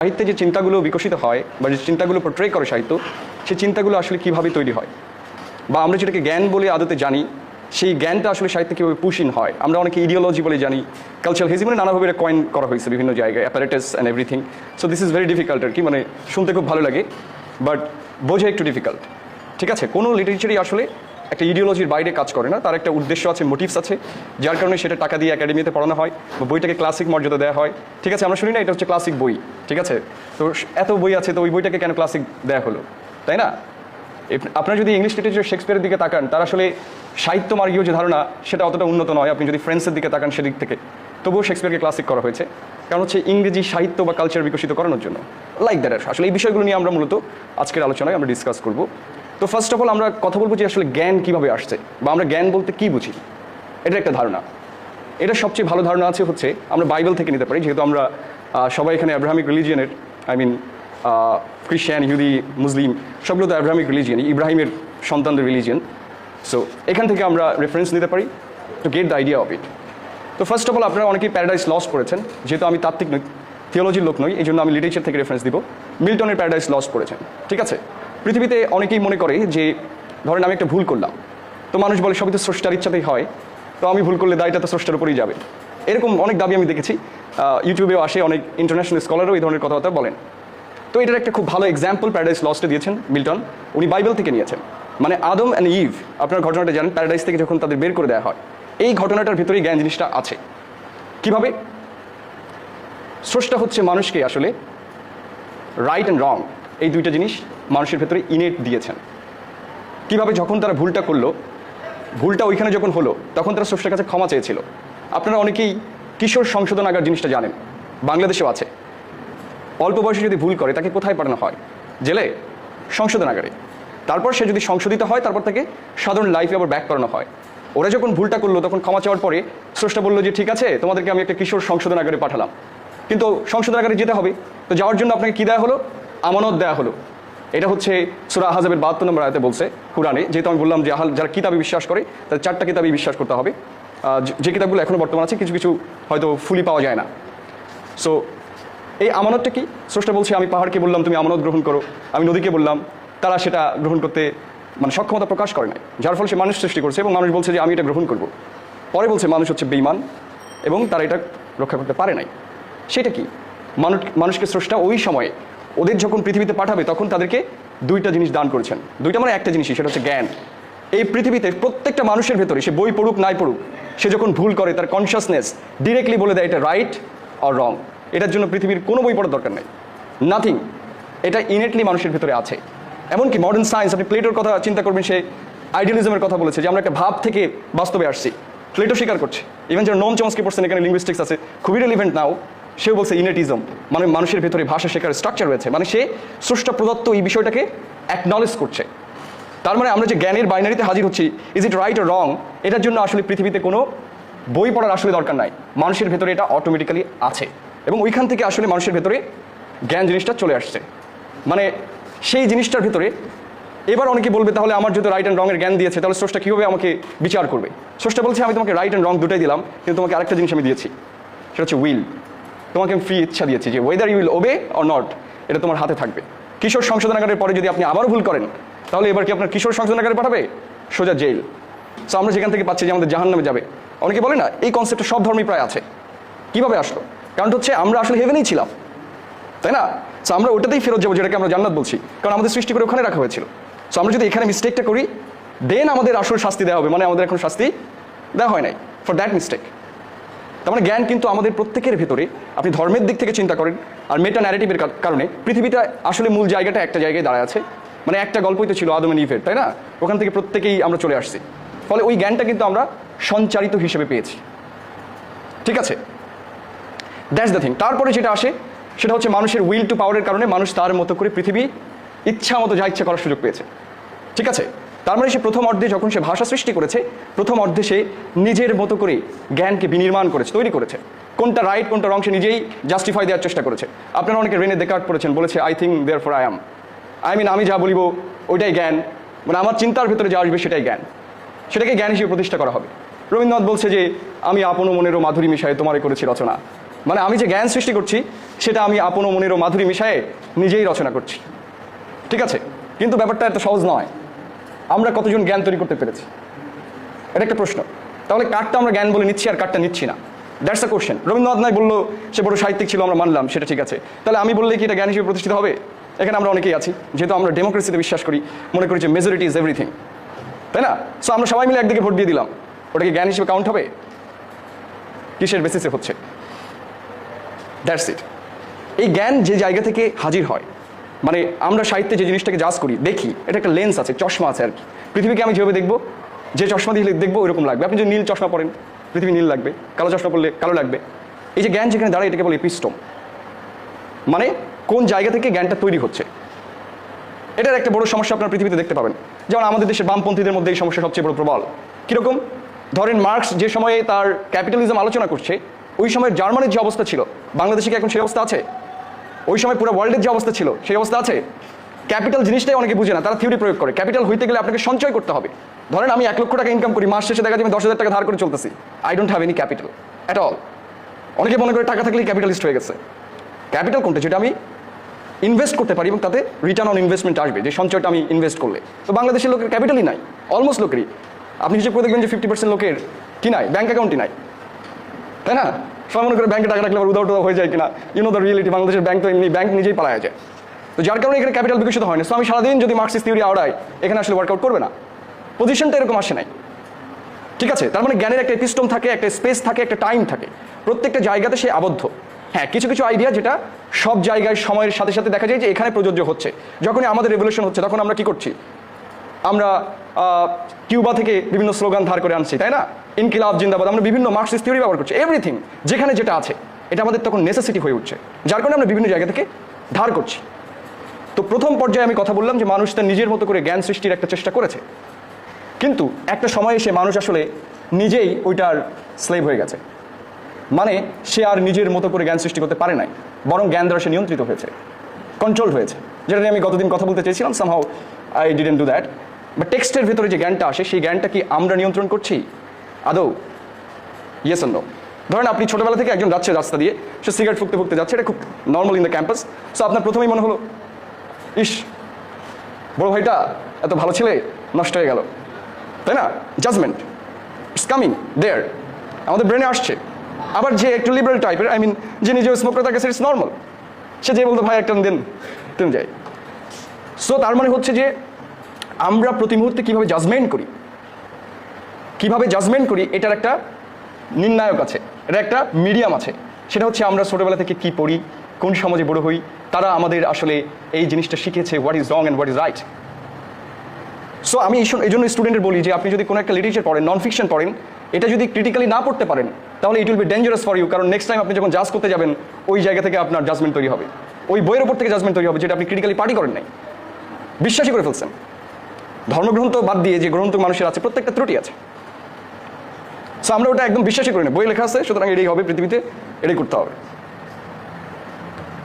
সাহিত্যে যে চিন্তাগুলো বিকশিত হয় বা যে চিন্তাগুলো পোর্ট্রে করে সাহিত্য, সেই চিন্তাগুলো আসলে কীভাবে তৈরি হয়, বা আমরা যেটাকে জ্ঞান বলে আদতে জানি, সেই জ্ঞানটা আসলে সাহিত্যে কীভাবে পুশিন হয়। আমরা অনেকে ইডিওলজি বলে জানি, কালচারাল হেজিমনে নানাভাবে এটা কয়েন করা হয়েছে বিভিন্ন জায়গায়, apparatus and everything. So this is very difficult আর কি, মানে শুনতে খুব ভালো লাগে বাট বোঝা একটু ডিফিকাল্ট। ঠিক আছে, কোনো লিটারেচারই আসলে একটা ইডিওলজির বাইরে কাজ করে না, তার একটা উদ্দেশ্য আছে, মোটিভস আছে, যার কারণে সেটা টাকা দিয়ে একাডেমিতে পড়ানো হয় বা বইটাকে ক্লাসিক মর্যাদা দেওয়া হয়। ঠিক আছে, আমরা শুনি না এটা হচ্ছে ক্লাসিক বই, ঠিক আছে, তো এত বই আছে তো ওই বইটাকে কেন ক্লাসিক দেওয়া হলো, তাই না? আপনারা যদি ইংলিশ লিটারেচার শেক্সপিয়ারের দিকে তাকান, তার আসলে সাহিত্য মার্গীয় যে ধারণা সেটা অতটা উন্নত নয়। আপনি যদি ফ্রেন্সের দিকে তাকান সেদিক থেকে, তবুও শেক্সপিয়ারকে ক্লাসিক করা হয়েছে, কারণ হচ্ছে ইংরেজি সাহিত্য বা কালচার বিকশিত করানোর জন্য। লাইক দ্যাট আসলে এই বিষয়গুলো নিয়ে আমরা মূলত আজকের আলোচনায় আমরা ডিসকাস করব। তো ফার্স্ট অফ অল আমরা কথা বলবো যে আসলে জ্ঞান কীভাবে আসছে, বা আমরা জ্ঞান বলতে কী বুঝি, এটা একটা ধারণা। এটা সবচেয়ে ভালো ধারণা আছে হচ্ছে আমরা বাইবেল থেকে নিতে পারি, যেহেতু আমরা সবাই এখানে অ্যাব্রাহামিক রিলিজিয়নের, আই মিন খ্রিস্টান, ইহুদি, মুসলিম সবগুলো তো অ্যাব্রাহামিক রিলিজিয়ন, ইব্রাহিমের সন্তানদের রিলিজিয়ন। সো এখান থেকে আমরা রেফারেন্স নিতে পারি to get the idea of it. তো ফার্স্ট অফ অল আপনারা অনেকেই প্যারাডাইস লস্ট পড়েছেন, যেহেতু আমি তাত্ত্বিক নই, থিওলজির লোক নই, এই জন্য আমি লিটারেচার থেকে রেফারেন্স দিব। মিল্টনের প্যারাডাইস লস্ট পড়েছেন, ঠিক আছে। পৃথিবীতে অনেকেই মনে করে যে ধরেন আমি একটা ভুল করলাম, তো মানুষ বলে সবই তো স্রষ্টার ইচ্ছাতেই হয়, তো আমি ভুল করলে দায়টা তো স্রষ্টার উপরেই যাবে। এরকম অনেক দাবি আমি দেখেছি, ইউটিউবেও আসে, অনেক ইন্টারন্যাশনাল স্কলারও এই ধরনের কথাবার্তা বলেন। তো এটার একটা খুব ভালো এক্সাম্পল প্যারাডাইস লস্টে দিয়েছেন মিল্টন, উনি বাইবেল থেকে নিয়েছেন। মানে আদম অ্যান্ড ইভ, আপনার ঘটনাটা জানেন, প্যারাডাইস থেকে যখন তাদের বের করে দেওয়া হয়, এই ঘটনাটার ভিতরেই জ্ঞান জিনিসটা আছে। কিভাবে? স্রষ্টা হচ্ছে মানুষকে আসলে রাইট অ্যান্ড রং, এই দুইটা জিনিস মানুষের ভেতরে ইনেট দিয়েছেন। কিভাবে? যখন তারা ভুলটা করলো, ভুলটা ওইখানে যখন হলো, তখন তারা স্রষ্টার কাছে ক্ষমা চেয়েছিল। আপনারা অনেকেই কিশোর সংশোধনাগার জিনিসটা জানেন, বাংলাদেশেও আছে। অল্প বয়সে যদি ভুল করে তাকে কোথায় পাঠানো হয়? জেলে, সংশোধনাগারে। তারপর সে যদি সংশোধিত হয়, তারপর তাকে সাধারণ লাইফে আবার ব্যাক করানো হয়। ওরা যখন ভুলটা করলো তখন ক্ষমা চাওয়ার পরে স্রষ্টা বললো যে ঠিক আছে, তোমাদেরকে আমি একটা কিশোর সংশোধনাগারে পাঠালাম, কিন্তু সংশোধনাগারে যেতে হবে, তো যাওয়ার জন্য আপনাকে কী দেওয়া হলো? আমানত দেওয়া হলো। এটা হচ্ছে সূরা আহজাবের 72 নম্বর আয়াতে বলছে কুরআনে। যেহেতু আমি বললাম যে যারা কিতাবে বিশ্বাস করে তাদের 4টা কিতাবেই বিশ্বাস করতে হবে, যে কিতাবগুলো এখনও বর্তমান আছে, কিছু কিছু হয়তো ফুলি পাওয়া যায় না। সো এই আমানতটা কি? স্রষ্টা বলছে আমি পাহাড়কে বললাম তুমি আমানত গ্রহণ করো, আমি নদীকে বললাম, তারা সেটা গ্রহণ করতে মানে সক্ষমতা প্রকাশ করে নাই, যার ফলে সে মানুষ সৃষ্টি করছে এবং মানুষ বলছে যে আমি এটা গ্রহণ করব। পরে বলছে মানুষ হচ্ছে বেঈমান এবং তারা এটা রক্ষা করতে পারে নাই। সেটা কি? মানুষকে স্রষ্টা ওই সময়ে ওদের যখন পৃথিবীতে পাঠাবে তখন তাদেরকে দুইটা জিনিস দান করেছেন। দুইটা মানে একটা জিনিসই, সেটা হচ্ছে জ্ঞান। এই পৃথিবীতে প্রত্যেকটা মানুষের ভেতরে, সে বই পড়ুক নাই পড়ুক, সে যখন ভুল করে তার কনসিয়াসনেস ডিরেক্টলি বলে দেয় এটা রাইট অর রং। এটার জন্য পৃথিবীর কোনো বই পড়ার দরকার নেই, নাথিং। এটা ইনেটলি মানুষের ভেতরে আছে। এমনকি মডার্ন সায়েন্স, আপনি প্লেটোর কথা চিন্তা করবেন, সে আইডিয়ালিজমের কথা বলেছে যে আমরা একটা ভাব থেকে বাস্তবে আসছি। প্লেটো স্বীকার করছে। ইভেন যারা নোম চমস্কি পড়ছেন, এখানে লিঙ্গুইস্টিক্স আছে, খুবই রিলিভেন্ট নাও, সেও বলছে ইনেটিজম, মানে মানুষের ভেতরে ভাষা শেখার স্ট্রাকচার রয়েছে, মানে সে স্রষ্টা প্রদত্ত এই বিষয়টাকে অ্যাকনলেজ করছে। তার মানে আমরা যে জ্ঞানের বাইনারিতে হাজির হচ্ছি, is it right or wrong, এটার জন্য আসলে পৃথিবীতে কোনো বই পড়ার আসলে দরকার নাই, মানুষের ভেতরে এটা অটোমেটিক্যালি আছে এবং ওইখান থেকে আসলে মানুষের ভেতরে জ্ঞান জিনিসটা চলে আসছে। মানে সেই জিনিসটার ভেতরে এবার অনেকে বলবে তাহলে আমার যদি রাইট অ্যান্ড রঙের জ্ঞান দিয়েছে, তাহলে স্রষ্টা কীভাবে আমাকে বিচার করবে? স্রষ্টা বলছে আমি তোমাকে রাইট অ্যান্ড রং দুটাই দিলাম, কিন্তু তোমাকে আরেকটা জিনিস আমি দিয়েছি, সেটা হচ্ছে উইল। তোমাকে আমি ফ্রি ইচ্ছা দিয়েছি যে whether you will obey or not, এটা তোমার হাতে থাকবে। কিশোর সংশোধনাগারের পরে যদি আপনি আবারও ভুল করেন, তাহলে এবার কি আপনার কিশোর সংশোধনাগারে পাঠাবে? সোজা জেল। সো আমরা যেখান থেকে পাচ্ছি যে আমাদের জাহান্নামে যাবে, অনেকে বলে না, এই কনসেপ্টটা সব ধর্মই প্রায় আছে। কীভাবে আসলো? কারণ হচ্ছে আমরা আসলে হেভেনেই ছিলাম, তাই না? সো আমরা ওটাতেই ফেরত যাবো, যেটাকে আমরা জান্নাত বলছি, কারণ আমাদের সৃষ্টি করে ওখানে রাখা হয়েছিল। সো আমরা যদি এখানে মিস্টেকটা করি, দেন আমাদের আসল শাস্তি দেওয়া হবে, মানে আমাদের এখন শাস্তি দেওয়া হয় নাই ফর দ্যাট মিস্টেক। তার মানে জ্ঞান কিন্তু আমাদের প্রত্যেকের ভেতরে, আপনি ধর্মের দিক থেকে চিন্তা করেন আর মেটা ন্যারেটিভের কারণে পৃথিবীতে আসলে মূল জায়গাটা একটা জায়গায় দাঁড়ায় আছে। মানে একটা গল্পই তো ছিল আদম এন্ড ইভের, তাই না? ওখান থেকে প্রত্যেকেই আমরা চলে আসছি, ফলে ওই জ্ঞানটা কিন্তু আমরা সঞ্চারিত হিসেবে পেয়েছি। ঠিক আছে, দ্যাটস দ্য থিং। তারপরে যেটা আসে সেটা হচ্ছে মানুষের উইল টু পাওয়ারের কারণে মানুষ তার মতো করে পৃথিবী ইচ্ছা মতো যা ইচ্ছা করার সুযোগ পেয়েছে। ঠিক আছে, তার মানে সে প্রথম অর্ধে যখন সে ভাষা সৃষ্টি করেছে, প্রথম অর্ধে সে নিজের মতো করে জ্ঞানকে বিনির্মাণ করেছে, তৈরি করেছে। কোনটা রাইট কোনটা রং সে নিজেই জাস্টিফাই দেওয়ার চেষ্টা করেছে। আপনারা অনেকে রেনে দেকার্ট পড়েছেন, বলেছে I think therefore I am, I mean আমি যা বলিব ওইটাই জ্ঞান, মানে আমার চিন্তার ভেতরে যা আসবে সেটাই জ্ঞান, সেটাকে জ্ঞান হিসেবে প্রতিষ্ঠা করা হবে। রবীন্দ্রনাথ বলছে যে আমি আপন মনেরও মাধুরী মিশায় তোমারে করেছি রচনা, মানে আমি যে জ্ঞান সৃষ্টি করছি সেটা আমি আপন ও মনের ও মাধুরী মিশায়ে নিজেই রচনা করছি, ঠিক আছে? কিন্তু ব্যাপারটা এত সহজ নয়। আমরা কতজন জ্ঞান তৈরি করতে পেরেছি, এটা একটা প্রশ্ন। তাহলে কারটা আমরা জ্ঞান বলে নিচ্ছি আর কারটা নিচ্ছি না, দ্যাটস আ কোশ্চেন। রবীন্দ্রনাথ নাই বললো সে বড় সাহিত্যিক ছিল, আমরা মানলাম, সেটা ঠিক আছে। তাহলে আমি বললে কি এটা জ্ঞান হিসেবে প্রতিষ্ঠিত হবে? এখানে আমরা অনেকেই আছি, যেহেতু আমরা ডেমোক্রেসিতে বিশ্বাস করি, মনে করি যে মেজরিটি ইজ এভরিথিং, তাই না? সো আমরা সবাই মিলে একদিকে ভোট দিয়ে দিলাম, ওটা কি জ্ঞান হিসেবে কাউন্ট হবে? কিসের বেসিসে হচ্ছে? That's it. এই জ্ঞান যে জায়গা থেকে হাজির হয়, মানে আমরা সাহিত্যে যে জিনিসটাকে জাজ করি, দেখি, এটা একটা লেন্স আছে, চশমা আছে আর কি। পৃথিবীকে আমি যেভাবে দেখবো, যে চশমা দিয়ে দেখবো ওইরকম লাগবে। আপনি যদি নীল চশমা পরেন, পৃথিবী নীল লাগবে, কালো চশমা পরলে কালো লাগবে। এই যে জ্ঞান যেখানে দাঁড়ায়, এটাকে বলে এপিস্টম, মানে কোন জায়গা থেকে জ্ঞানটা তৈরি হচ্ছে। এটার একটা বড় সমস্যা আপনার পৃথিবীতে দেখতে পাবেন, যেমন আমাদের দেশের বামপন্থীদের মধ্যে এই সমস্যা সবচেয়ে বড় প্রবল। কীরকম? ধরেন মার্কস যে সময়ে তার ক্যাপিটালিজম আলোচনা করছে, ওই সময় জার্মানির যে অবস্থা ছিল, বাংলাদেশে কি এখন সেই অবস্থা আছে? ওই সময় পুরো ওয়ার্ল্ডের যে অবস্থা ছিল, সেই অবস্থা আছে? ক্যাপিটাল জিনিসটাই অনেকে বুঝে না, তারা থিওরি প্রয়োগ করে। ক্যাপিটাল হইতে গেলে আপনাকে সঞ্চয় করতে হবে। ধরেন আমি 1 লক্ষ টাকা ইনকাম করি, মাস শেষে দেখা যায় আমি 10,000 টাকা ধার করে চলতেছি। I don't have any capital at all. অনেকে মনে করে টাকা থাকলেই ক্যাপিটালিস্ট হয়ে গেছে। ক্যাপিটাল কোনটা? যেটা আমি ইনভেস্ট করতে পারি এবং তাতে রিটার্ন অন ইনভেস্টমেন্ট আসবে, যে সঞ্চয়টা আমি ইনভেস্ট করলে। তো বাংলাদেশের লোকের ক্যাপিটালই নাই, অলমোস্ট লোকেরই। আপনি হিসেব করে দেখবেন যে 50% লোকের কি নাই? ব্যাঙ্ক অ্যাকাউন্টই নাই, তাই না? সবাই মনে করে ব্যাংকে টাকা রাখলে আবার উদাও টুদাও হয়ে যায় কিনা। ইউ নো দ্য রিয়েলিটি, বাংলাদেশের ব্যাংক তো এমনি ব্যাংক নিজেই পালায়া যায়। তো যার কারণে এখানে ক্যাপিটাল বিকশিত হয় না। সো আমি সারাদিন যদি মার্কসিস্ট থিওরি আওড়াই, এখানে আসলে ওয়ার্কআউট করবে না, পজিশনটা এরকম আসে নাই, ঠিক আছে? তার মানে জ্ঞানের একটা এপিস্টম থাকে, একটা স্পেস থাকে, একটা টাইম থাকে, প্রত্যেকটা জায়গাতে সে আবদ্ধ। হ্যাঁ, কিছু কিছু আইডিয়া যেটা সব জায়গায় সময়ের সাথে সাথে দেখা যায় যে এখানে প্রযোজ্য হচ্ছে। যখনই আমাদের রেভলিউশন হচ্ছে, তখন আমরা কি করছি? আমরা কিউবা থেকে বিভিন্ন স্লোগান ধার করে আনছি, তাই না? ইনকিলাব জিন্দাবাদ, আমরা বিভিন্ন মার্কসিস্ট থিওরি ব্যবহার করছি। এভরিথিং যেখানে যেটা আছে, এটা আমাদের তখন নেসেসিটি হয়ে উঠছে, যার কারণে আমরা বিভিন্ন জায়গা থেকে ধার করছি। তো প্রথম পর্যায়ে আমি কথা বললাম যে মানুষ তার নিজের মতো করে জ্ঞান সৃষ্টির একটা চেষ্টা করেছে, কিন্তু একটা সময় এসে মানুষ আসলে নিজেই ওইটার স্লেভ হয়ে গেছে। মানে সে আর নিজের মতো করে জ্ঞান সৃষ্টি করতে পারে নাই, বরং জ্ঞান দ্বারা সে নিয়ন্ত্রিত হয়েছে, কন্ট্রোল হয়েছে। যেটা নিয়ে আমি গতদিন কথা বলতে চেয়েছিলাম, somehow I didn't do that. But টেক্সটের ভিতরে যে জ্ঞানটা আসে, সেই জ্ঞানটা কি আমরা নিয়ন্ত্রণ করছি আদৌ? Yes or no? ধরেন আপনি ছোটবেলা থেকে একজন যাচ্ছে রাস্তা দিয়ে, সে সিগারেট ফুঁকতে ফুঁকতে যাচ্ছে, এটা খুব normal in the campus. So আপনার প্রথমেই মনে হলো, ইস বড় ভাইটা এত ভালো ছেলে নষ্ট হয়ে গেল, তাই না? জাজমেন্ট ইটস কামিং দেয়ার, আমাদের ব্রেনে আসছে। আবার যে একটু লিবারেল টাইপের, আই মিন যে নিজেও স্মোক করে, তার কাছে ইটস নর্মাল, সে যে বলতো ভাই একটা দেন, তুমি যাই। সো তার মানে হচ্ছে যে আমরা প্রতি মুহূর্তে কীভাবে জাজমেন্ট করি, এটার একটা নির্ণায়ক আছে, এটা একটা মিডিয়াম আছে। সেটা হচ্ছে আমরা ছোটোবেলা থেকে কী পড়ি, কোন সমাজে বড় হই, তারা আমাদের আসলে এই জিনিসটা শিখেছে, what is wrong and what is right. So আমি এই জন্য স্টুডেন্টের বলি যে আপনি যদি কোনো একটা লিটারেচার পড়েন, নন ফিকশন পড়েন, এটা যদি ক্রিটিক্যালি না পড়তে পারেন, তাহলে it will be dangerous for you. কারণ নেক্সট টাইম আপনি যখন জাজ করতে যাবেন, ওই জায়গা থেকে আপনার জাজমেন্ট তৈরি হবে, ওই বইয়ের ওপর থেকে জাজমেন্ট তৈরি হবে, যেটা আপনি ক্রিটিক্যালি পার্টি করেন নাই, বিশ্বাসই করে ফেলছেন। ধর্মগ্রন্থ বাদ দিয়ে যে গ্রন্থ মানুষের আছে, প্রত্যেকটা ত্রুটি আছে। সো আমরা ওটা একদম বিশ্বাসই করি না, বই লেখা আছে সুতরাং এটাই হবে, পৃথিবীতে এটাই করতে হবে।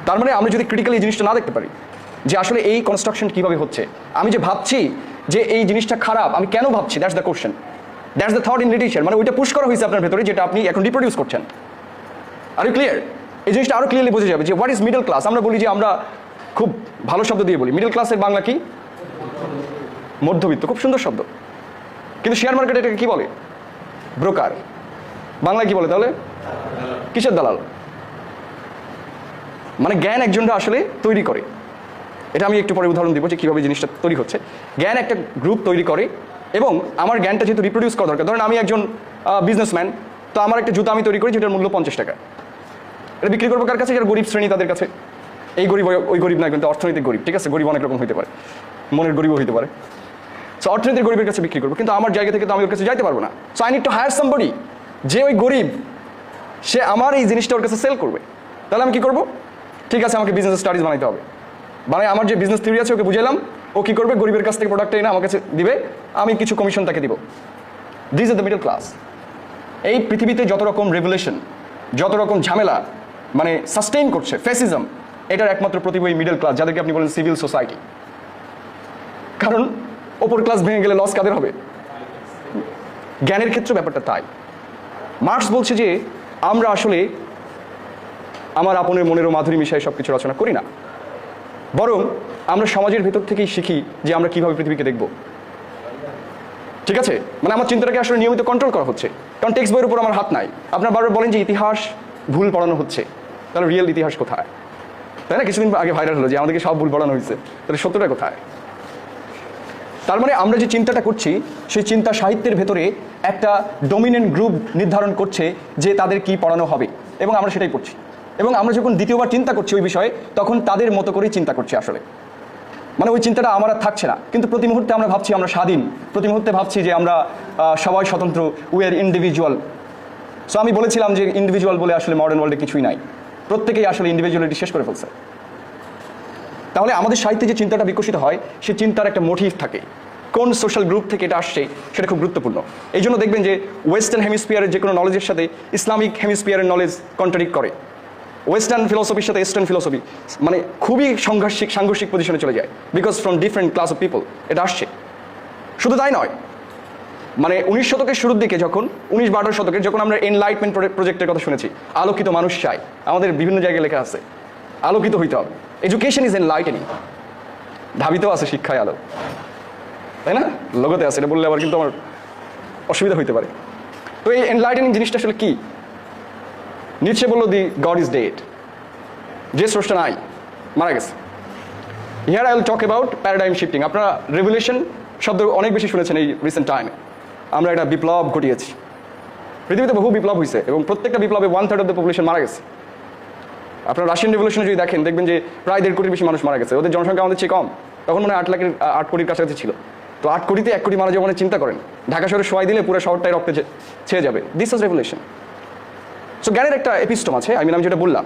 তার মানে আমরা যদি ক্রিটিক্যালি এই জিনিসটা না দেখতে পারি যে আসলে এই কনস্ট্রাকশন কীভাবে হচ্ছে, আমি যে ভাবছি যে এই জিনিসটা খারাপ, আমি কেন ভাবছি, that's the question, that's the thought in literature. মানে ওইটা পুশ করা হয়েছে আপনার ভেতরে, যেটা আপনি এখন রিপ্রোডিউস করছেন। Are you clear? এই জিনিসটা আরও ক্লিয়ারলি বোঝা যাবে যে হোয়াট ইজ মিডল ক্লাস। আমরা বলি যে আমরা খুব ভালো শব্দ দিয়ে বলি, মিডল ক্লাসের বাংলা কি? মধ্যবিত্ত, খুব সুন্দর শব্দ। কিন্তু শেয়ার মার্কেটে এটাকে কী বলে? ব্রোকার। বাংলায় কি বলে তাহলে? কিসের দালাল? মানে জ্ঞান একজনরা আসলে তৈরি করে, এটা আমি একটু পরে উদাহরণ দিব যে কীভাবে জিনিসটা তৈরি হচ্ছে। জ্ঞান একটা গ্রুপ তৈরি করে, এবং আমার জ্ঞানটা যেহেতু রিপ্রোডিউস করা দরকার। ধরেন আমি একজন বিজনেসম্যান, তো আমার একটা জুতা আমি তৈরি করি যেটার মূল্য 50 টাকা, এটা বিক্রি করবো কার কাছে? যারা গরিব শ্রেণী তাদের কাছে। এই গরিব ওই গরিব না, কিন্তু অর্থনৈতিক গরিব, ঠিক আছে? গরিব অনেক রকম হতে পারে, মনের গরিবও হতে পারে। সো অর্থনৈতিক গরিবের কাছে বিক্রি করবো, কিন্তু আমার জায়গা থেকে তো আমি ওর কাছে যাইতে পারবো না। So I need to hire somebody, যে ওই গরিব, সে আমার এই জিনিসটা ওর কাছে সেল করবে। তাহলে আমি কী করবো? ঠিক আছে, আমাকে বিজনেস স্টাডিজ বানাইতে হবে, মানে আমার যে বিজনেস থিওরি আছে ওকে বুঝাইলাম, ও কী করবে? গরিবের কাছ থেকে প্রোডাক্ট এনে আমার কাছে দিবে, আমি কিছু কমিশন তাকে দিব। This is the middle class. এই পৃথিবীতে যত রকম রেভলিউশন, যত রকম ঝামেলা মানে সাস্টেইন করছে, ফ্যাসিজম, এটার একমাত্র প্রতিবই মিডল ক্লাস, যাদেরকে আপনি বলেন সিভিল সোসাইটি। কারণ ওপর ক্লাস ভেঙে গেলে লস কাদের হবে? জ্ঞানের ক্ষেত্রে ব্যাপারটা তাই। মার্কস বলছে যে আমরা আসলে আমার আপনের মনেরও মাধুরী মিশায় সব কিছু রচনা করি না, বরং আমরা সমাজের ভেতর থেকেই শিখি যে আমরা কীভাবে পৃথিবীকে দেখব। ঠিক আছে, মানে আমার চিন্তাটাকে আসলে নিয়মিত কন্ট্রোল করা হচ্ছে, কারণ টেক্সট বইয়ের উপর আমার হাত নাই। আপনার বারবার বলেন যে ইতিহাস ভুল পড়ানো হচ্ছে, তাহলে রিয়েল ইতিহাস কোথায়? তাই না? কিছুদিন আগে ভাইরাল হলো যে আমাদেরকে সব ভুল পড়ানো হয়েছে, তাহলে সত্যটা কোথায়? তার মানে আমরা যে চিন্তাটা করছি সেই চিন্তা সাহিত্যের ভেতরে একটা ডমিনেন্ট গ্রুপ নির্ধারণ করছে যে তাদের কি পড়ানো হবে, এবং আমরা সেটাই করছি। এবং আমরা যখন দ্বিতীয়বার চিন্তা করছি ওই বিষয়ে, তখন তাদের মতো করেই চিন্তা করছি আসলে। মানে ওই চিন্তাটা আমার আর থাকছে না, কিন্তু প্রতি মুহূর্তে আমরা ভাবছি আমরা স্বাধীন, প্রতি মুহূর্তে ভাবছি যে আমরা সবাই স্বতন্ত্র, উই আর ইন্ডিভিজুয়াল। সো আমি বলেছিলাম যে ইন্ডিভিজুয়াল বলে আসলে মডার্ন ওয়ার্ল্ডে কিছুই নাই, প্রত্যেকেই আসলে ইন্ডিভিজুয়ালিটি শেষ করে ফেলছে। তাহলে আমাদের সাহিত্যে যে চিন্তাটা বিকশিত হয় সে চিন্তার একটা মোটিভ থাকে, কোন সোশ্যাল গ্রুপ থেকে এটা আসছে সেটা খুব গুরুত্বপূর্ণ। এই জন্য দেখবেন যে ওয়েস্টার্ন হেমিস্ফিয়ারের যে কোনো নলেজের সাথে ইসলামিক হেমিস্ফিয়ারের নলেজ কন্ট্রাডিক্ট করে, ওয়েস্টার্ন ফিলোসফির সাথে ইস্টার্ন ফিলোসফি মানে খুবই সাংঘর্ষিক পজিশনে চলে যায়, because from different class of people এটা আসছে। শুধু তাই নয়, মানে 19 শতকের শুরুর দিকে যখন 19-12 শতকের যখন আমরা এনলাইটমেন্ট প্রজেক্টের কথা শুনেছি, আলোকিত মানুষ চাই, আমাদের বিভিন্ন জায়গায় লেখা আছে আলোকিত হইতে হবে, এডুকেশন ইজ এনলাইটেনিং, ধাবিতেও আছে শিক্ষায় আলো, তাই না? লোগোতে আছে, এটা বললে আবার কিন্তু আমার অসুবিধা হইতে পারে। তো এই এনলাইটেনিং জিনিসটা আসলে কি? নিশ্চয় বললো দি গড ইজ ডেড, যে স্রষ্টা নাই, মারা গেছে। Here I will talk about paradigm shifting. আপনারা রেভলিউশন শব্দ অনেক বেশি শুনেছেন এই রিসেন্ট টাইমে। আমরা একটা বিপ্লব ঘটিয়েছি, পৃথিবীতে বহু বিপ্লব হয়েছে এবং প্রত্যেকটা বিপ্লবে 1/3 অফ দ্য পপুলেশন মারা গেছে। আপনারা রাশিয়ান রেভলিউশনে যদি দেখেন, দেখবেন যে প্রায় 1.5 কোটির বেশি মানুষ মারা গেছে। ওদের জনসংখ্যা আমাদের চেয়ে কম, তখন মানে 8 কোটির কাছাকাছি ছিল। তো 8 কোটিতে 1 কোটি মারা যাবে মানে চিন্তা করেন, ঢাকা শহরে সবাই দিলে পুরো শহরটাই রক্তে ছেয়ে যাবে। This is revolution. সো জ্ঞানের একটা এপিস্টম আছে, আমি যেটা বললাম।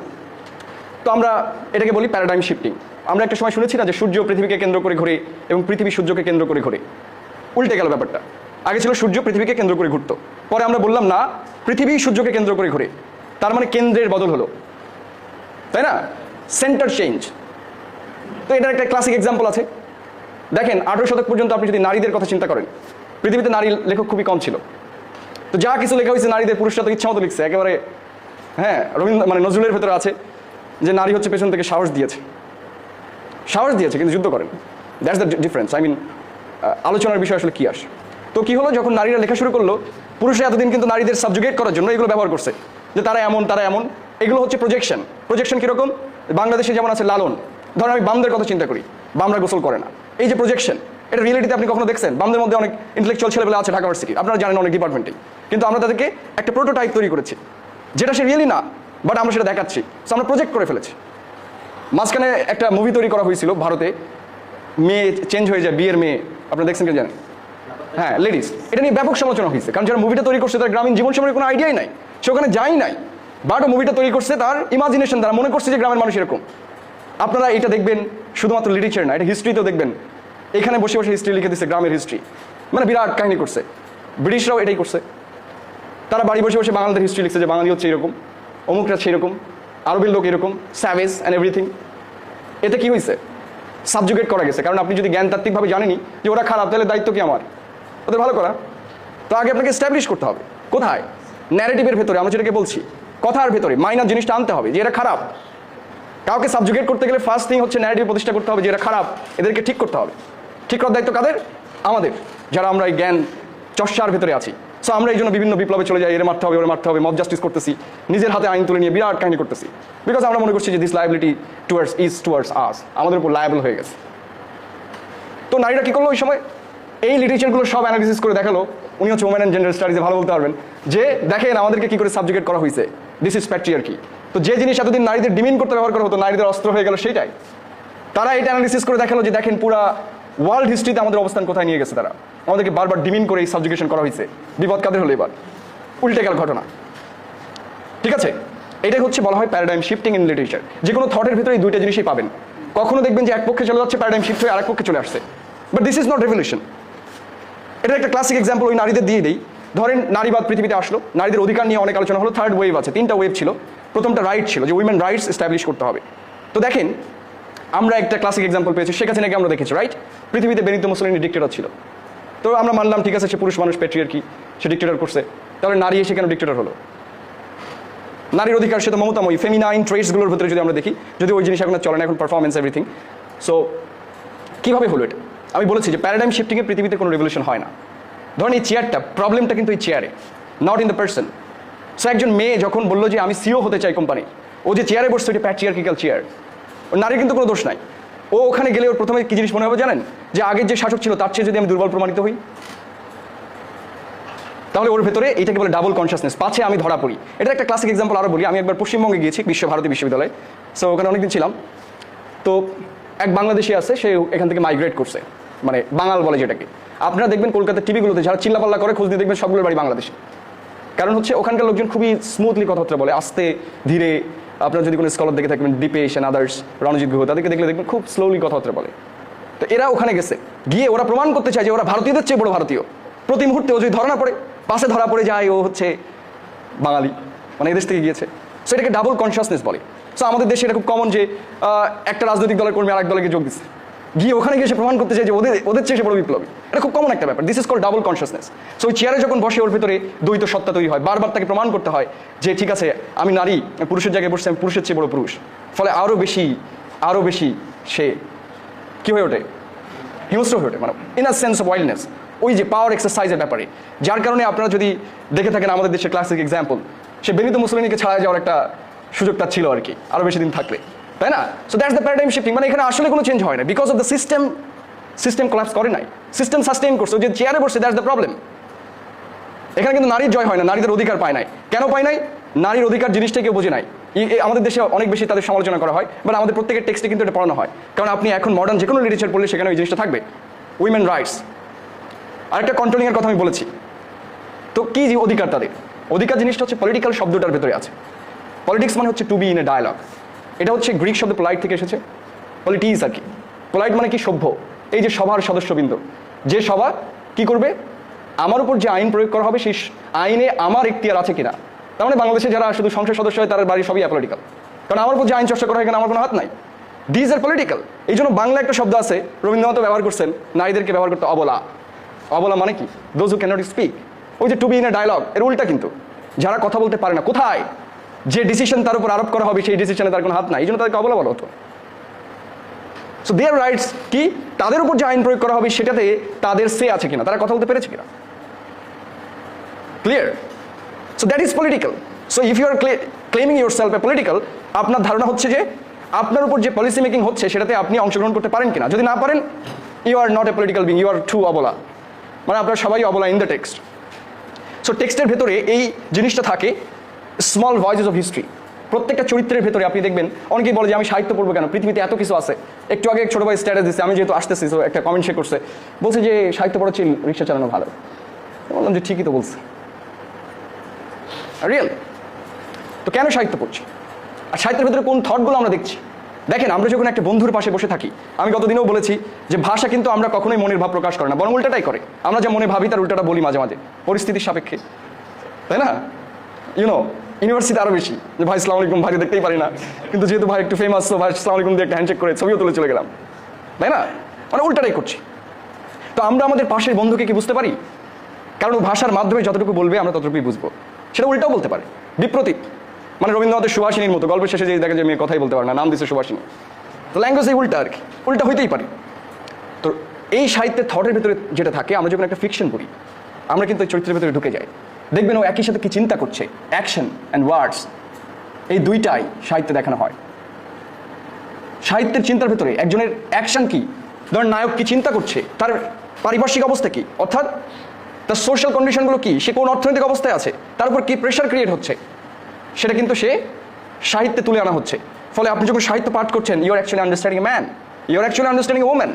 তো আমরা এটাকে বলি প্যারাডাইম শিফটিং। আমরা একটা সময় শুনেছি না যে সূর্য পৃথিবীকে কেন্দ্র করে ঘোরে এবং পৃথিবী সূর্যকে কেন্দ্র করে ঘোরে, উল্টে গেল ব্যাপারটা। আগে ছিল সূর্য পৃথিবীকে কেন্দ্র করে ঘুরতো, পরে আমরা বললাম না, পৃথিবী সূর্যকে কেন্দ্র করে ঘোরে, তার মানে কেন্দ্রের বদল হলো, তাই না? Centre change. তো এটার একটা ক্লাসিক এক্সাম্পল আছে। দেখেন 18 শতক পর্যন্ত আপনি যদি নারীদের কথা চিন্তা করেন, পৃথিবীতে নারী লেখক খুবই কম ছিল। তো যা কিছু লেখা হয়েছে নারীদের, পুরুষরা তো ইচ্ছা মতো লিখছে একেবারে। হ্যাঁ, মানে নজরুলের ভেতরে আছে যে নারী হচ্ছে পেছন থেকে সাহস দিয়েছে, কিন্তু যুদ্ধ করেন। That's the difference. I mean আলোচনার বিষয় আসলে কি আসে। তো কি হলো, যখন নারীরা লেখা শুরু করলো, পুরুষরা এতদিন কিন্তু নারীদের সাবজুগেট করার জন্য এগুলো ব্যবহার করছে, যে তারা এমন তারা এমন। এগুলো হচ্ছে প্রজেকশন। প্রজেকশন কীরকম? বাংলাদেশে যেমন আছে লালন, ধরেন আমি বামদের কথা চিন্তা করি, বামরা গোসল করে না, এই যে প্রজেকশন, এটা রিয়েলিটিতে আপনি কখনো দেখছেন? বামদের মধ্যে অনেক ইন্টেলেকচুয়াল ছেলেবেলা আছে ঢাকা ভার্সিটি, আপনারা জানেন অনেক ডিপার্টমেন্টে, কিন্তু আমরা তাদেরকে একটা প্রোটোটাইপ তৈরি করেছি যেটা সে রিয়েলি না, বাট আমরা সেটা দেখাচ্ছি। সো আমরা প্রজেক্ট করে ফেলেছি। মাঝখানে একটা মুভি তৈরি করা হয়েছিল ভারতে, মেয়ে চেঞ্জ হয়ে যায়, বিয়ের মেয়ে, আপনারা দেখছেন কি জানেন? হ্যাঁ, লেডিস। এটা নিয়ে ব্যাপক সমালোচনা হয়েছে, কারণ যারা মুভিটা তৈরি করছে তার গ্রামীণ জীবন সম্পর্কে কোনো আইডিয়াই নাই, সে ওখানে যাই নাই, বাট মুভিটা তৈরি করছে তার ইমাজিনেশন দ্বারা, মনে করছে যে গ্রামের মানুষ এরকম। আপনারা এটা দেখবেন শুধুমাত্র লিটারেচার না, এটা হিস্ট্রিতেও দেখবেন। এখানে বসে বসে হিস্ট্রি লিখে দিচ্ছে, গ্রামের হিস্ট্রি, মানে বিরাট কাহিনী করছে। ব্রিটিশরাও এটাই করছে, তারা বাড়ি বসে বসে বাঙালিদের হিস্ট্রি লিখছে যে বাঙালি হচ্ছে এরকম, অমুকরা সেরকম, আরবের লোক এরকম, স্যাভেজ অ্যান্ড এভরিথিং। এতে কি হয়েছে? সাবজুগেট করা গেছে। কারণ আপনি যদি জ্ঞানতাত্ত্বিকভাবে জানেনি যে ওরা খারাপ, তাহলে দায়িত্ব কি আমার? ওদের ভালো করা। তো আগে আপনাকে এস্টাবলিশ করতে হবে কোথায়? ন্যারেটিভের ভেতরে। আমরা যেটাকে বলছি কথার ভেতরে মাইনার জিনিসটা আনতে হবে যে এরা খারাপ। কাউকে সাবজুগেট করতে গেলে ফার্স্ট থিং হচ্ছে ন্যারেটিভ প্রতিষ্ঠা করতে হবে যে এরা খারাপ, এদেরকে ঠিক করতে হবে। ঠিক করার দায়িত্ব কাদের? আমাদের, যারা আমরা এই জ্ঞান চর্চার ভেতরে আছি। সো আমরা এই জন্য বিভিন্ন বিপ্লবে চলে যাই, এর মারতে হবে, ওর মারতে হবে, মব জাস্টিস করতেছি, নিজের হাতে আইন তুলে নিয়ে বিরাট কাহিনী করতেছি, বিকজ আমরা মনে করছি যে দিস লায়াবিলিটি টুয়ার্ডস আস, আমাদের উপর লায়াবল হয়ে গেছে। তো নারীরা কী করলো ওই সময়? এই লিটারেচারগুলো সব অ্যানালিসিস করে দেখালো, উনি হচ্ছে ওমেন অ্যান্ড জেন্ডার স্টাডিজে ভালো বলতে পারবেন, যে দেখেন আমাদেরকে কী করে সাবজুগেট করা হয়েছে, দিস ইজ প্যাট্রিয়ার্কি। তো যে জিনিস এতদিন নারীদের ডিমিন করতে ব্যবহার করা হতো, নারীদের অস্ত্র হয়ে গেল সেইটাই। তারা এটা অ্যানালিসিস করে দেখালো যে দেখেন পুরা ওয়ার্ল্ড হিস্ট্রিতে আমাদের অবস্থান কোথায় নিয়ে গেছে তারা, আমাদেরকে বারবার ডিমিন করে এই সাবজুগেশন করা হয়েছে। বিপদ কাদের হলো এবার? উল্টে গেল ঘটনা। ঠিক আছে, এটাই হচ্ছে বলা হয় প্যারাডাইম শিফটিং ইন লিটারেচার। যে কোনো থটের ভিতরে এই দুইটা জিনিসই পাবেন। কখনো দেখবেন যে এক পক্ষে চলে যাচ্ছে, প্যারাডাইম শিফট হয়ে আরেক পক্ষে চলে আসছে, but this is not revolution. এটা একটা ক্লাসিক এক্সাম্পল ওই নারীদের দিয়ে দেই। ধরেন নারীবাদ পৃথিবীতে আসলো, নারীদের অধিকার নিয়ে অনেক আলোচনা হলো। থার্ড ওয়েভ আছে, 3টা ওয়েভ ছিল। প্রথমটা রাইট ছিল, যে উইমেন রাইটস এস্টাবলিশ করতে হবে। তো দেখেন আমরা একটা ক্লাসিক এক্সাম্পল পেয়েছি, শেখ হাসিনাকে আমরা দেখেছি, রাইট? পৃথিবীতে বেনিতো মুসলিনি ডিক্টেটর ছিল, তো আমরা মানলাম ঠিক আছে সে পুরুষ মানুষ, প্যাট্রিয়ার্কি, সে ডিক্টেটর করছে, তাহলে নারী এসে কেন ডিক্টেটর হলো? নারীর অধিকার সে তো মমতাময়ী, ফেমিনাইন ট্রেটসগুলোর ভিতরে যদি আমরা দেখি, যদি ওই জিনিস এখন চলে না, এখন পারফরমেন্স এভরিথিং। সো কীভাবে হলো এটা? আমি বলেছি যে প্যারাডাইম শিফটিংয়ে পৃথিবীতে কোনো রেভলিউশন হয় না। ধরেন এই চেয়ারটা, প্রবলেমটা কিন্তু এই চেয়ারে, not in the person. So একজন মেয়ে যখন বললো যে আমি সিও হতে চাই কোম্পানি, ও যে চেয়ারে বসছে ওটা প্যাট্রিয়ার্কিক্যাল চেয়ার, ওর নারীর কিন্তু কোনো দোষ নাই। ও ওখানে গেলে ওর প্রথমে কী জিনিস মনে হবে জানেন? যে আগের যে শাসক ছিল তার চেয়ে যদি আমি দুর্বল প্রমাণিত হই, তাহলে ওর ভেতরে এইটাকে বলে ডাবল কনসিয়াসনেস, পাছে আমি ধরা পড়ি। এটা একটা ক্লাসিক এক্সাম্পল আরও বলি। আমি একবার পশ্চিমবঙ্গে গিয়েছি, বিশ্বভারতী বিশ্ববিদ্যালয়ে। সো ওখানে অনেকদিন ছিলাম। তো এক বাংলাদেশি আছে, সে এখান থেকে মাইগ্রেট করছে, মানে বাঙাল বলে যেটাকে। আপনারা দেখবেন কলকাতার টিভিগুলোতে যারা চিল্লাপাল্লা করে খোঁজ দিয়ে দেখবেন সবগুলোর বাড়ি বাংলাদেশে। কারণ হচ্ছে ওখানকার লোকজন খুবই স্মুথলি কথাবার্তা বলে, আস্তে ধীরে। আপনারা যদি কোনো স্কলার দেখে থাকবেন, দীপেশ অ্যান্ড আদার্স, রণজিৎ গুহ, তাদেরকে দেখলে দেখবেন খুব স্লোলি কথাবার্তা বলে। তো এরা ওখানে গেছে, গিয়ে ওরা প্রমাণ করতে চায় যে ওরা ভারতীয়দের চেয়ে বড় ভারতীয়। প্রতি মুহূর্তে ও যদি ধরা না পড়ে, পাশে ধরা পড়ে যায় ও হচ্ছে বাঙালি, মানে এদেশ থেকে গিয়েছে। সো এটাকে ডাবল কনসিয়াসনেস বলে। সো আমাদের দেশে এটা খুব কমন যে একটা রাজনৈতিক দলের কর্মী আরেক দলে যোগ দিচ্ছে, গিয়ে ওখানে গিয়ে সে প্রমাণ করতে চায় যে ওদের চেয়ে সে বড় বিপ্লবী। এটা খুব কমন একটা ব্যাপার। This is call double consciousness. So ওই চেয়ারে যখন বসে ওর ভিতরে দ্বৈত সত্তা তৈরি হয়, বারবার তাকে প্রমাণ করতে হয় যে ঠিক আছে আমি নারী, পুরুষের জায়গায় বসছি, আমি পুরুষের চেয়ে বড় পুরুষ। ফলে আরও বেশি সে কী হয়ে ওঠে? হিংস্র হয়ে ওঠে, মানে in a sense of wildness, ওই যে পাওয়ার এক্সারসাইজের ব্যাপারে। যার কারণে আপনারা যদি দেখে থাকেন আমাদের দেশের ক্লাসিক এক্সাম্পল, সে বেনিতো মুসলিনিকে ছাড়া যাওয়ার একটা সুযোগটা ছিল আর কি, আরও বেশি দিন থাকলে, তাই না? So that's the paradigm shifting. মানে এখানে আসলে কোনো চেঞ্জ হয় না, because of the system collapse করে নাই, সিস্টেম সাস্টেইন করছে। যে চেয়ারে বসছে, দ্যাটস দ্য প্রবলেম। এখানে কিন্তু নারীর জয় হয় না, নারীদের অধিকার পায় নাই। কেন পায় নাই? নারীর অধিকার জিনিসটা কেউ বোঝে নাই। আমাদের দেশে অনেক বেশি তাদের সমালোচনা করা হয়, বাট আমাদের প্রত্যেকের টেক্সটে কিন্তু এটা পড়ানো হয়। কারণ আপনি এখন মডার্ন যে কোনো লিটারেচার পড়লে সেখানে ওই জিনিসটা থাকবে, উইমেন রাইটস। আরেকটা কন্ট্রোলিংয়ের কথা আমি বলেছি। তো কি অধিকার তাদের? অধিকার জিনিসটা হচ্ছে পলিটিক্যাল শব্দটার ভেতরে আছে। পলিটিক্স মানে হচ্ছে to be in a dialogue. এটা হচ্ছে গ্রিক শব্দ পোলাইট থেকে এসেছে, পলিটিস আর কি। পোলাইট মানে কি? সভ্য। এই যে সভার সদস্যবৃন্দ, যে সভা কি করবে? আমার উপর যে আইন প্রয়োগ করা হবে সেই আইনে আমার এখতিয়ার আছে কিনা। তার মানে বাংলাদেশে যারা শুধু সংসদ সদস্য হয় তার বাড়ি সবই অ্যাপলিটিক্যাল, কারণ আমার উপর যে আইন চর্চা করা হয় এখানে আমার কোনো হাত নাই। These are political. এই জন্য বাংলা একটা শব্দ আছে, রবীন্দ্রনাথ ব্যবহার করছেন, নারীদেরকে ব্যবহার করতে অবলা। অবলা মানে কি? Those who cannot speak. ওই যে to be in a dialogue, এর উল্টা কিন্তু, যারা কথা বলতে পারে না। কোথায়? যে ডিসিশন তার উপর আরোপ করা হবে সেই ডিসিশনে তার কোনো হাত নাই, এই জন্য তাদেরকে অবলা বলা হতো। সো দেয়ার রাইটস কি? তাদের উপর যে আইন প্রয়োগ করা হবে সেটাতে তাদের সে আছে কিনা, তারা কথা বলতে পেরেছে কিনা। Clear? So that is political. So if you are claiming yourself a political, আপনার ধারণা হচ্ছে যে আপনার উপর যে পলিসি মেকিং হচ্ছে সেটাতে আপনি অংশগ্রহণ করতে পারেন কিনা। যদি না পারেন, you are not a political being, you are too অবলা। মানে আপনারা সবাই অবলা ইন দ্য টেক্সট। সো টেক্সটের ভেতরে এই জিনিসটা থাকে, স্মল ভয়েসেস অফ হিস্ট্রি। প্রত্যেকটা চরিত্রের ভেতরে আপনি দেখবেন, অনেকেই বলে যে আমি সাহিত্য পড়বো কেন, পৃথিবীতে এত কিছু আছে। একটু আগে এক ছোটো ভাই স্ট্যাটাস দিচ্ছে, আমি যেহেতু আসতেছি, তো একটা কমেন্ট সে করছে, বলছে যে সাহিত্য পড়াচ্ছি রিক্সা চালানো ভালো। বললাম যে ঠিকই তো বলছে, রিয়েল। তো কেন সাহিত্য পড়ছি? আর সাহিত্যের ভেতরে কোন থটগুলো আমরা দেখছি? দেখেন, আমরা যখন একটা বন্ধুর পাশে বসে থাকি, আমি গতদিনেও বলেছি যে ভাষা কিন্তু আমরা কখনোই মনের ভাব প্রকাশ করে না, বরং উল্টাটাই করে। আমরা যা মনে ভাবি তার উল্টাটা বলি মাঝে মাঝে, পরিস্থিতির সাপেক্ষে, তাই না? ইউনো, ইউনিভার্সিটি আরও বেশি, যে ভাই আসসালামু আলাইকুম, ভাই দেখতেই পারি না, কিন্তু যেহেতু ভাই একটু ফেমাস, তো ভাই আসসালামু আলাইকুম দিয়ে একটা হ্যান্ডশেক করে ছবিও তুলে চলে গেলাম, তাই না? মানে উল্টাটাই করছি। তো আমরা আমাদের পাশের বন্ধুকে কি বুঝতে পারি? কারণ ও ভাষার মাধ্যমে যতটুকু বলবে আমরা ততটুকুই বুঝবো। সেটা উল্টাও বলতে পারে, বিপ্রতীক। মানে রবীন্দ্রনাথের সুভাষিনীর মতো, গল্পের শেষে যে দেখা যায় মেয়ে কথাই বলতে পারে না, নাম দিচ্ছে সুভাষিনী। তো ল্যাঙ্গুয়েজ এই উল্টা আর কি, উল্টা হইতেই পারে। তো এই সাহিত্যের থটের ভিতরে যেটা থাকে, আমরা যখন একটা ফিকশন পড়ি, আমরা কিন্তু এই চরিত্রের ভিতরে ঢুকে যাই। দেখবেন ও একই সাথে কি চিন্তা করছে, অ্যাকশন অ্যান্ড ওয়ার্ডস, এই দুইটাই সাহিত্যে দেখানো হয়। সাহিত্যের চিন্তার ভিতরে একজনের অ্যাকশন কি, ধরেন নায়ক কি চিন্তা করছে, তার পারিপার্শ্বিক অবস্থা কি, অর্থাৎ তার সোশ্যাল কন্ডিশনগুলো কি, সে কোন অর্থনৈতিক অবস্থায় আছে, তার উপর কি প্রেশার ক্রিয়েট হচ্ছে, সেটা কিন্তু সে সাহিত্যে তুলে আনা হচ্ছে। ফলে আপনি যখন সাহিত্য পাঠ করছেন, you are actually understanding a man, you are actually understanding a woman,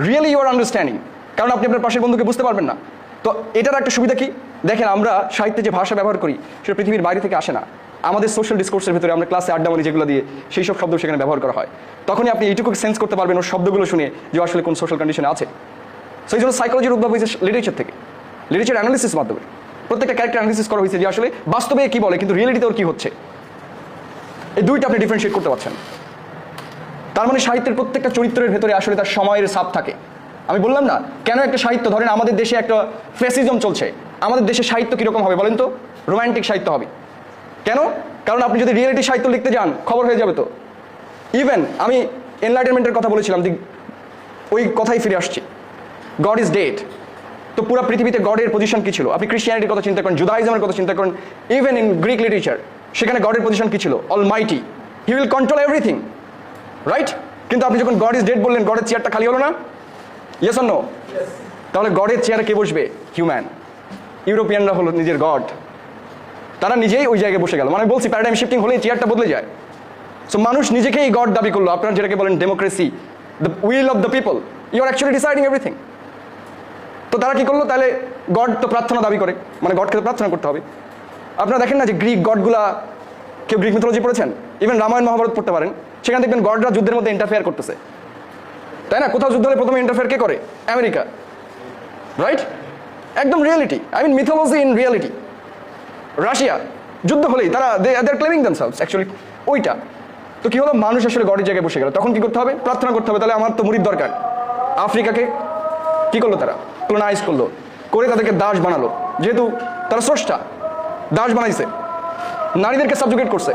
really you are understanding. কারণ আপনি আপনার পাশের বন্ধুকে বুঝতে পারবেন না। তো এটার একটা সুবিধা কি? দেখেন, আমরা সাহিত্যে যে ভাষা ব্যবহার করি সেটা পৃথিবীর বাইরে থেকে আসে না, আমাদের সোশ্যাল ডিসকোর্সের ভিতরে, আমরা ক্লাসে আড্ডা মারি যেগুলো দিয়ে, সেই সব শব্দ সেখানে ব্যবহার করা হয়। তখনই আপনি এইটুকু সেন্স করতে পারবেন ওর শব্দগুলো শুনে যে আসলে কোন সোশ্যাল কন্ডিশনে আছে। সেই জন্য সাইকোলজির উদ্ভব হয়েছে লিটারেচার থেকে, লিটারেচার অ্যানালিসিস মাধ্যমে প্রত্যেকটা ক্যারেক্টার অ্যানালিসিস করা হয়েছে যে আসলে বাস্তবে কি বলে, কিন্তু রিয়েলিটিতে ওর কী হচ্ছে। এই দুইটা আপনি ডিফারেন্সিয়েট করতে পারছেন। তার মানে সাহিত্যের প্রত্যেকটা চরিত্রের ভেতরে আসলে তার সময়ের ছাপ থাকে। আমি বললাম না, কেন একটা সাহিত্য, ধরেন আমাদের দেশে একটা ফ্যাসিজম চলছে, আমাদের দেশে সাহিত্য কীরকম হবে বলেন তো? রোম্যান্টিক সাহিত্য হবে। কেন? কারণ আপনি যদি রিয়েলিটি সাহিত্য লিখতে যান খবর হয়ে যাবে তো। ইভেন আমি এনলাইটেনমেন্টের কথা বলেছিলাম, ওই কথাই ফিরে আসছি, গড ইজ ডেড। তো পুরো পৃথিবীতে গডের পজিশন কি ছিল? আপনি ক্রিশ্চিয়ানিটির কথা চিন্তা করেন, জুদাইজমের কথা চিন্তা করেন, ইভেন ইন গ্রিক লিটারেচার, সেখানে গডের পজিশন কি ছিল? Almighty, he will control everything, right? কিন্তু আপনি যখন গড ইজ ডেড বললেন, গডের চেয়ারটা খালি হলো না? Yes or no? তাহলে গডের চেয়ারে কে বসবে? হিউম্যান। ইউরোপিয়ানরা হলো নিজের গড, তারা নিজেই ওই জায়গায় বসে গেল। মানে বলছি প্যারাডাইম শিফটিং হলেই চেয়ারটা বদলে যায়। সো মানুষ নিজেকেই গড দাবি করলো। আপনারা যেটাকে বলেন democracy, the will of the people, you are actually deciding everything. তো তারা কি করলো? তাহলে গড তো প্রার্থনা দাবি করে, মানে গডকে তো প্রার্থনা করতে হবে। আপনারা দেখেন না যে গ্রিক গডগুলা, কেউ গ্রিক মিথোলজি পড়েছেন? ইভেন রামায়ণ মহাভারত পড়তে পারেন, সেখানে দেখবেন গডরা যুদ্ধের মধ্যে ইন্টারফেয়ার করতেছে, তাই না? কোথাও যুদ্ধ হলে প্রথমে ইন্টারফেয়ার কে করে? America, right? একদম reality, I mean mythology in reality. Russia যুদ্ধ হলেই তারা they are claiming themselves actually ওইটা। তো কি হলো? মানুষ আসলে গডের জায়গায় বসে গেল। তখন কি করতে হবে? প্রার্থনা করতে হবে। তাহলে আমার তো মুরিদ দরকার। আফ্রিকাকে কি করলো? তারা কলোনাইজ করলো, করে তাদেরকে দাস বানালো। যেহেতু তারা স্রষ্টা, দাস বানাইছে, নারীদেরকে সাবজুগেট করছে।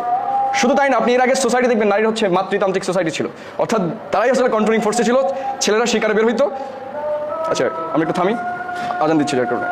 শুধু তাই না, আপনি এর আগে সোসাইটি দেখবেন নারীর হচ্ছে মাতৃতান্ত্রিক সোসাইটি ছিল, অর্থাৎ তারাই আসলে কন্ট্রোলিং ফোর্সে ছিল, ছেলেরা শিকারে বের হইতো। আচ্ছা আমি একটু থামি, আজান দিচ্ছি যার কারণে।